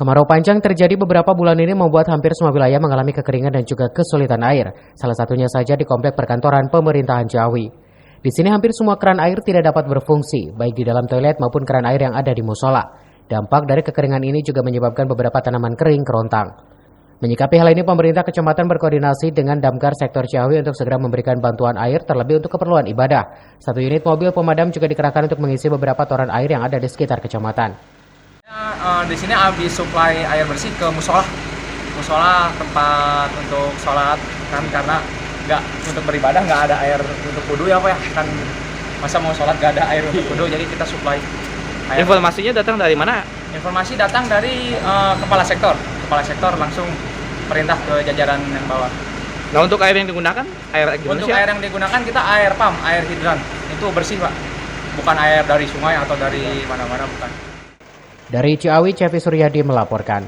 Kemarau panjang terjadi beberapa bulan ini membuat hampir semua wilayah mengalami kekeringan dan juga kesulitan air. Salah satunya saja di komplek perkantoran pemerintahan Ciawi. Di sini hampir semua keran air tidak dapat berfungsi, baik di dalam toilet maupun keran air yang ada di musola. Dampak dari kekeringan ini juga menyebabkan beberapa tanaman kering kerontang. Menyikapi hal ini, pemerintah kecamatan berkoordinasi dengan Damkar sektor Ciawi untuk segera memberikan bantuan air terlebih untuk keperluan ibadah. 1 unit mobil pemadam juga dikerahkan untuk mengisi beberapa toren air yang ada di sekitar kecamatan. Di sini habis suplai air bersih ke musola tempat untuk sholat kan, karena nggak untuk beribadah nggak ada air untuk wudu ya Pak ya, kan masa mau sholat nggak ada air untuk wudu, jadi kita suplai air. Informasinya datang dari mana? Informasi datang dari kepala sektor langsung perintah ke jajaran yang bawah. Nah, untuk air yang digunakan, air gimana Untuk sih? air yang digunakan kita air pump, air hidran, itu bersih Pak, bukan air dari sungai atau dari mana-mana, bukan. Dari Ciawi, Cevi Suryadi melaporkan.